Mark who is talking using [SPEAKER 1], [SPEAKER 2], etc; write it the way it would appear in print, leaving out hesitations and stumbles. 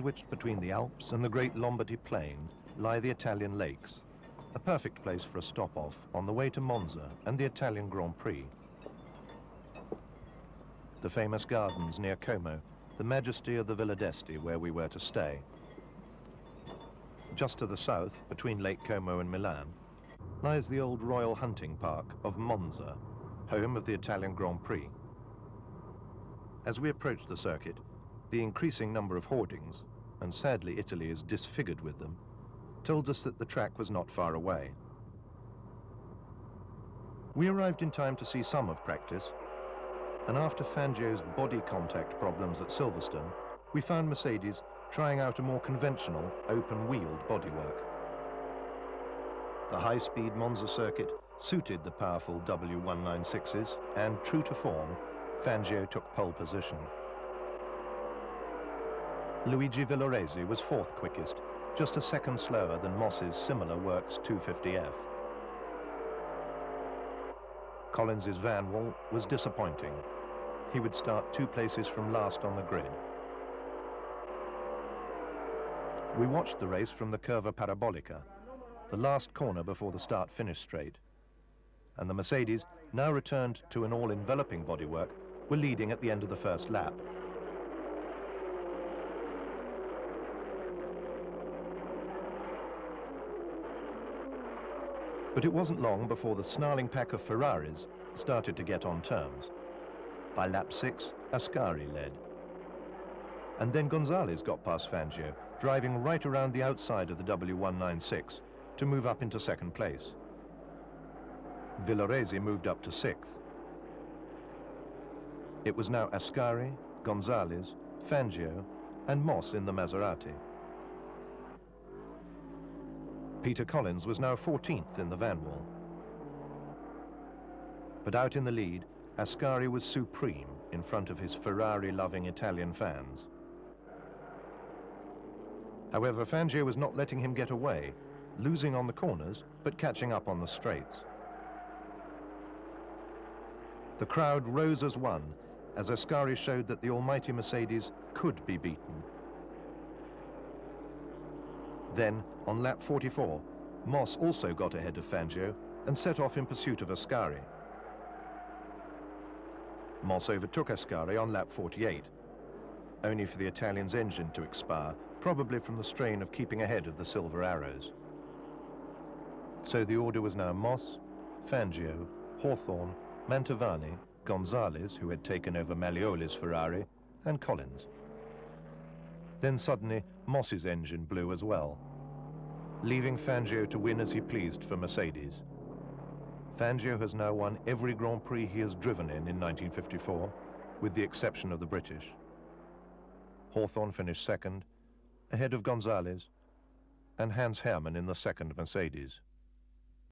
[SPEAKER 1] Sandwiched between the Alps and the great Lombardy plain lie the Italian lakes, a perfect place for a stop-off on the way to Monza and the Italian Grand Prix. The famous gardens near Como, the majesty of the Villa d'Este where we were to stay. Just to the south, between Lake Como and Milan, lies the old royal hunting park of Monza, home of the Italian Grand Prix. As we approached the circuit, the increasing number of hoardings, and sadly Italy is disfigured with them, told us that the track was not far away. We arrived in time to see some of practice, and after Fangio's body contact problems at Silverstone, we found Mercedes trying out a more conventional, open-wheeled bodywork. The high-speed Monza circuit suited the powerful W196s, and true to form, Fangio took pole position. Luigi Villoresi was fourth quickest, just a second slower than Moss's similar Works 250F. Collins's Van Wall was disappointing. He would start 2 places from last on the grid. We watched the race from the Curva Parabolica, the last corner before the start-finish straight, and the Mercedes, now returned to an all-enveloping bodywork, were leading at the end of the first lap. But it wasn't long before the snarling pack of Ferraris started to get on terms. By lap 6, Ascari led. And then Gonzalez got past Fangio, driving right around the outside of the W196 to move up into second place. Villoresi moved up to 6th. It was now Ascari, Gonzalez, Fangio, and Moss in the Maserati. Peter Collins was now 14th in the Van Wall. But out in the lead, Ascari was supreme in front of his Ferrari-loving Italian fans. However, Fangio was not letting him get away, losing on the corners, but catching up on the straights. The crowd rose as one, as Ascari showed that the almighty Mercedes could be beaten. Then, on lap 44, Moss also got ahead of Fangio and set off in pursuit of Ascari. Moss overtook Ascari on lap 48, only for the Italian's engine to expire, probably from the strain of keeping ahead of the Silver Arrows. So the order was now Moss, Fangio, Hawthorne, Mantovani, Gonzalez, who had taken over Mallioli's Ferrari, and Collins. Then suddenly, Moss's engine blew as well, leaving Fangio to win as he pleased for Mercedes. Fangio has now won every Grand Prix he has driven in 1954, with the exception of the British. Hawthorne finished second, ahead of Gonzalez, and Hans Hermann in the second Mercedes.